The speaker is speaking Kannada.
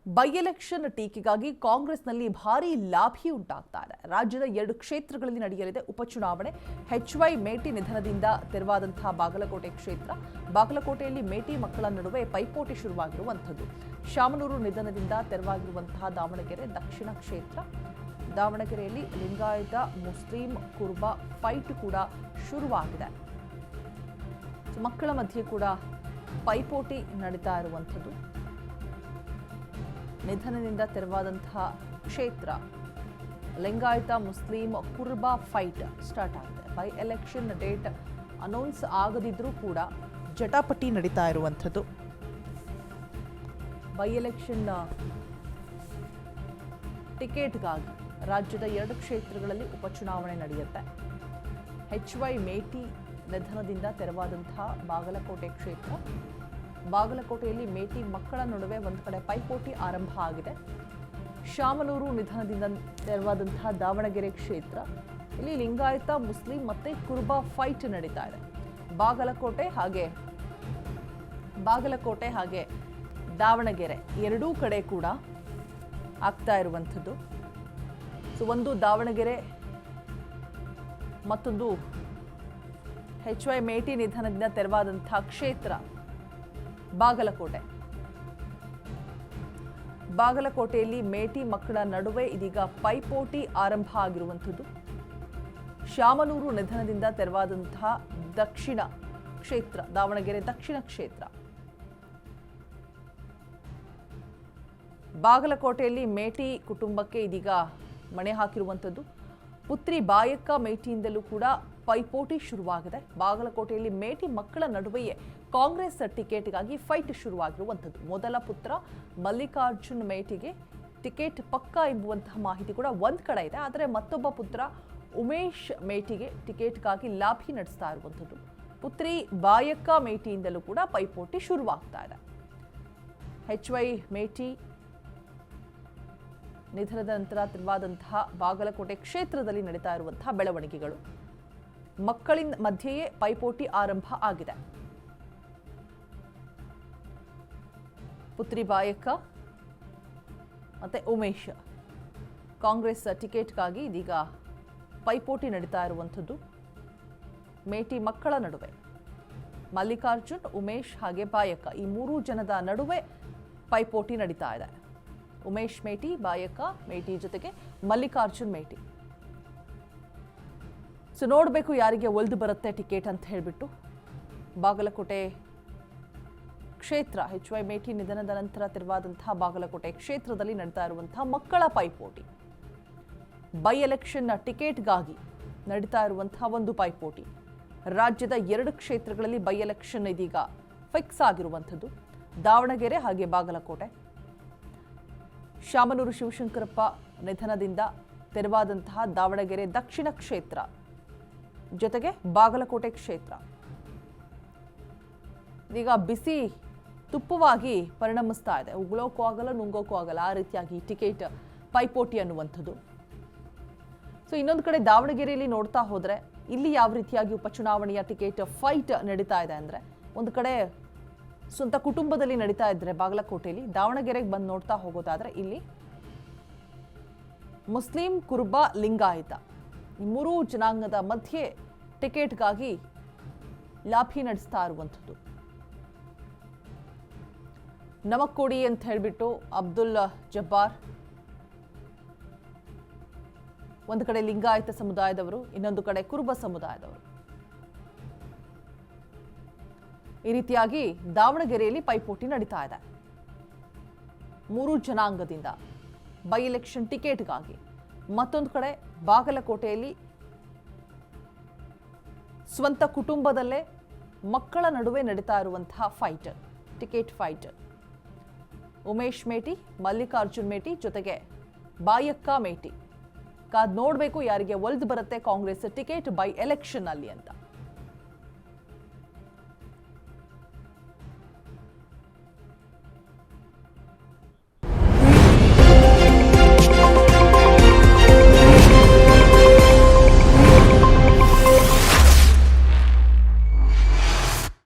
ಬೈ ಎಲೆಕ್ಷನ್ ಟೀಕೆಗಾಗಿ ಕಾಂಗ್ರೆಸ್ನಲ್ಲಿ ಭಾರೀ ಲಾಭಿ ಉಂಟಾಗ್ತಾ ಇದೆ. ರಾಜ್ಯದ 2 ಕ್ಷೇತ್ರಗಳಲ್ಲಿ ನಡೆಯಲಿದೆ ಉಪಚುನಾವಣೆ. HY ಮೇಟಿ ನಿಧನದಿಂದ ತೆರವಾದಂತಹ ಬಾಗಲಕೋಟೆ ಕ್ಷೇತ್ರ. ಬಾಗಲಕೋಟೆಯಲ್ಲಿ ಮೇಟಿ ಮಕ್ಕಳ ನಡುವೆ ಪೈಪೋಟಿ ಶುರುವಾಗಿರುವಂಥದ್ದು. ಶಾಮನೂರು ನಿಧನದಿಂದ ತೆರವಾಗಿರುವಂತಹ ದಾವಣಗೆರೆ ದಕ್ಷಿಣ ಕ್ಷೇತ್ರ. ದಾವಣಗೆರೆಯಲ್ಲಿ ಲಿಂಗಾಯತ ಮುಸ್ಲಿಂ ಕುರುಬ ಫೈಟ್ ಕೂಡ ಶುರುವಾಗಿದೆ. ಮಕ್ಕಳ ಮಧ್ಯೆ ಕೂಡ ಪೈಪೋಟಿ ನಡೀತಾ ಇರುವಂಥದ್ದು. ನಿಧನದಿಂದ ತೆರವಾದಂತಹ ಕ್ಷೇತ್ರ ಲಿಂಗಾಯತ ಮುಸ್ಲಿಂ ಕುರುಬ ಫೈಟ್ ಸ್ಟಾರ್ಟ್ ಆಗಿದೆ. ಬೈ ಎಲೆಕ್ಷನ್ ಡೇಟ್ ಅನೌನ್ಸ್ ಆಗದಿದ್ರೂ ಕೂಡ ಜಟಾಪಟಿ ನಡೀತಾ ಇರುವಂಥದ್ದು. ಬೈ ಎಲೆಕ್ಷನ್ ಟಿಕೆಟ್ಗಾಗಿ ರಾಜ್ಯದ 2 ಕ್ಷೇತ್ರಗಳಲ್ಲಿ ಉಪಚುನಾವಣೆ ನಡೆಯುತ್ತೆ. HY ಮೇಟಿ ನಿಧನದಿಂದ ತೆರವಾದಂತಹ ಬಾಗಲಕೋಟೆ ಕ್ಷೇತ್ರ. ಬಾಗಲಕೋಟೆಯಲ್ಲಿ ಮೇಟಿ ಮಕ್ಕಳ ನಡುವೆ ಒಂದು ಕಡೆ ಪೈಪೋಟಿ ಆರಂಭ ಆಗಿದೆ. ಶಾಮನೂರು ನಿಧನದಿಂದ ತೆರವಾದಂತಹ ದಾವಣಗೆರೆ ಕ್ಷೇತ್ರ. ಇಲ್ಲಿ ಲಿಂಗಾಯತ ಮುಸ್ಲಿಂ ಮತ್ತೆ ಕುರುಬ ಫೈಟ್ ನಡೀತಾ ಇದೆ. ಬಾಗಲಕೋಟೆ ಹಾಗೆ ದಾವಣಗೆರೆ ಎರಡೂ ಕಡೆ ಕೂಡ ಆಗ್ತಾ ಇರುವಂಥದ್ದು. ಒಂದು ದಾವಣಗೆರೆ, ಮತ್ತೊಂದು HY ಮೇಟಿ ನಿಧನದಿಂದ ತೆರವಾದಂತಹ ಕ್ಷೇತ್ರ ಬಾಗಲಕೋಟೆಯಲ್ಲಿ ಮೇಟಿ ಮಕ್ಕಳ ನಡುವೆ ಇದೀಗ ಪೈಪೋಟಿ ಆರಂಭ ಆಗಿರುವಂಥದ್ದು. ಶಾಮನೂರು ನಿಧನದಿಂದ ತೆರವಾದಂತಹ ದಕ್ಷಿಣ ಕ್ಷೇತ್ರ, ದಾವಣಗೆರೆ ದಕ್ಷಿಣ ಕ್ಷೇತ್ರ. ಬಾಗಲಕೋಟೆಯಲ್ಲಿ ಮೇಟಿ ಕುಟುಂಬಕ್ಕೆ ಇದೀಗ ಮಣೆ ಹಾಕಿರುವಂಥದ್ದು. ಪುತ್ರಿ ಬಾಯಕ್ಕ ಮೇಟಿಯಿಂದಲೂ ಕೂಡ ಪೈಪೋಟಿ ಶುರುವಾಗಿದೆ. ಬಾಗಲಕೋಟೆಯಲ್ಲಿ ಮೇಟಿ ಮಕ್ಕಳ ನಡುವೆಯೇ ಕಾಂಗ್ರೆಸ್ ಟಿಕೆಟ್ಗಾಗಿ ಫೈಟ್ ಶುರುವಾಗಿರುವಂಥದ್ದು. ಮೊದಲ ಪುತ್ರ ಮಲ್ಲಿಕಾರ್ಜುನ್ ಮೇಟಿಗೆ ಟಿಕೆಟ್ ಪಕ್ಕಾ ಎಂಬುವಂತಹ ಮಾಹಿತಿ ಕೂಡ ಒಂದ್ ಕಡೆ ಇದೆ. ಆದರೆ ಮತ್ತೊಬ್ಬ ಪುತ್ರ ಉಮೇಶ್ ಮೇಟಿಗೆ ಟಿಕೆಟ್ಗಾಗಿ ಲಾಭಿ ನಡೆಸ್ತಾ ಇರುವಂಥದ್ದು. ಪುತ್ರಿ ಬಾಯಕ್ಕ ಮೇಟಿಯಿಂದಲೂ ಕೂಡ ಪೈಪೋಟಿ ಶುರುವಾಗ್ತಾ ಇದೆ. HY ಮೇಟಿ ನಿಧನದ ನಂತರ ತೆರವಾದಂತಹ ಬಾಗಲಕೋಟೆ ಕ್ಷೇತ್ರದಲ್ಲಿ ನಡೀತಾ ಇರುವಂತಹ ಬೆಳವಣಿಗೆಗಳು. ಮಕ್ಕಳಿನ ಮಧ್ಯೆಯೇ ಪೈಪೋಟಿ ಆರಂಭ ಆಗಿದೆ. ಪುತ್ರಿ ಬಾಯಕ್ಕ ಮತ್ತೆ ಉಮೇಶ್ ಕಾಂಗ್ರೆಸ್ ಟಿಕೆಟ್ಗಾಗಿ ಇದೀಗ ಪೈಪೋಟಿ ನಡೀತಾ ಇರುವಂಥದ್ದು. ಮೇಟಿ ಮಕ್ಕಳ ನಡುವೆ ಮಲ್ಲಿಕಾರ್ಜುನ್, ಉಮೇಶ್ ಹಾಗೆ ಬಾಯಕ್ಕ ಈ 3 ಜನದ ನಡುವೆ ಪೈಪೋಟಿ ನಡೀತಾ ಇದೆ. ಉಮೇಶ್ ಮೇಟಿ, ಬಾಯಕ್ಕ ಮೇಟಿ ಜೊತೆಗೆ ಮಲ್ಲಿಕಾರ್ಜುನ್ ಮೇಟಿ. ನೋಡಬೇಕು ಯಾರಿಗೆ ಒಲ್ದು ಬರುತ್ತೆ ಟಿಕೆಟ್ ಅಂತ ಹೇಳಿಬಿಟ್ಟು. ಬಾಗಲಕೋಟೆ ಕ್ಷೇತ್ರ HY ಮೇಟಿ ನಿಧನದ ನಂತರ ತೆರವಾದಂತಹ ಬಾಗಲಕೋಟೆ ಕ್ಷೇತ್ರದಲ್ಲಿ ನಡೀತಾ ಇರುವಂತಹ ಮಕ್ಕಳ ಪೈಪೋಟಿ. ಬೈ ಎಲೆಕ್ಷನ್ ಟಿಕೆಟ್ಗಾಗಿ ನಡೀತಾ ಇರುವಂತಹ ಒಂದು ಪೈಪೋಟಿ. ರಾಜ್ಯದ 2 ಕ್ಷೇತ್ರಗಳಲ್ಲಿ ಬೈ ಎಲೆಕ್ಷನ್ ಇದೀಗ ಫಿಕ್ಸ್ ಆಗಿರುವಂಥದ್ದು. ದಾವಣಗೆರೆ ಹಾಗೆ ಬಾಗಲಕೋಟೆ. ಶಾಮನೂರು ಶಿವಶಂಕರಪ್ಪ ನಿಧನದಿಂದ ತೆರವಾದಂತಹ ದಾವಣಗೆರೆ ದಕ್ಷಿಣ ಕ್ಷೇತ್ರ ಜೊತೆಗೆ ಬಾಗಲಕೋಟೆ ಕ್ಷೇತ್ರ ಈಗ ಬಿಸಿ ತುಪ್ಪವಾಗಿ ಪರಿಣಮಿಸ್ತಾ ಇದೆ. ಉಗುಳೋಕ್ಕೂ ಆಗಲ್ಲ, ನುಂಗೋಕ್ಕೂ ಆಗಲ್ಲ, ಆ ರೀತಿಯಾಗಿ ಟಿಕೆಟ್ ಪೈಪೋಟಿ ಅನ್ನುವಂಥದ್ದು. ಇನ್ನೊಂದು ಕಡೆ ದಾವಣಗೆರೆಯಲ್ಲಿ ನೋಡ್ತಾ ಹೋದ್ರೆ ಇಲ್ಲಿ ಯಾವ ರೀತಿಯಾಗಿ ಉಪಚುನಾವಣೆಯ ಟಿಕೆಟ್ ಫೈಟ್ ನಡೀತಾ ಇದೆ ಅಂದ್ರೆ, ಒಂದು ಕಡೆ ಸ್ವಂತ ಕುಟುಂಬದಲ್ಲಿ ನಡೀತಾ ಇದ್ರೆ ಬಾಗಲಕೋಟೆಯಲ್ಲಿ, ದಾವಣಗೆರೆಗೆ ಬಂದು ನೋಡ್ತಾ ಹೋಗೋದಾದ್ರೆ ಇಲ್ಲಿ ಮುಸ್ಲಿಂ ಕುರುಬ ಲಿಂಗಾಯತ ಈ 3 ಜನಾಂಗದ ಮಧ್ಯೆ ಟಿಕೆಟ್ಗಾಗಿ ಲಾಭಿ ನಡೆಸ್ತಾ ಇರುವಂಥದ್ದು. ನಮಕ್ ಕೊಡಿ ಅಂತ ಹೇಳಿಬಿಟ್ಟು ಅಬ್ದುಲ್ ಜಬ್ಬಾರ್ ಒಂದು ಕಡೆ ಲಿಂಗಾಯತ ಸಮುದಾಯದವರು, ಇನ್ನೊಂದು ಕಡೆ ಕುರುಬ ಸಮುದಾಯದವರು. ಈ ರೀತಿಯಾಗಿ ದಾವಣಗೆರೆಯಲ್ಲಿ ಪೈಪೋಟಿ ನಡೀತಾ ಇದೆ 3 ಜನಾಂಗದಿಂದ ಬೈ ಎಲೆಕ್ಷನ್ ಟಿಕೆಟ್ಗಾಗಿ. ಮತ್ತೊಂದು ಕಡೆ ಬಾಗಲಕೋಟೆಯಲ್ಲಿ ಸ್ವಂತ ಕುಟುಂಬದಲ್ಲೇ ಮಕ್ಕಳ ನಡುವೆ ನಡೀತಾ ಇರುವಂತಹ ಫೈಟ್, ಟಿಕೆಟ್ ಫೈಟ್. ಉಮೇಶ್ ಮೇಟಿ, ಮಲ್ಲಿಕಾರ್ಜುನ್ ಮೇಟಿ ಜೊತೆಗೆ ಬಾಯಕ್ಕ ಮೇಟಿ. ಕಾದ್ ನೋಡಬೇಕು ಯಾರಿಗೆ ಒಲ್ದು ಬರುತ್ತೆ ಕಾಂಗ್ರೆಸ್ ಟಿಕೆಟ್ ಬೈ ಎಲೆಕ್ಷನ್ ಅಲ್ಲಿ ಅಂತ.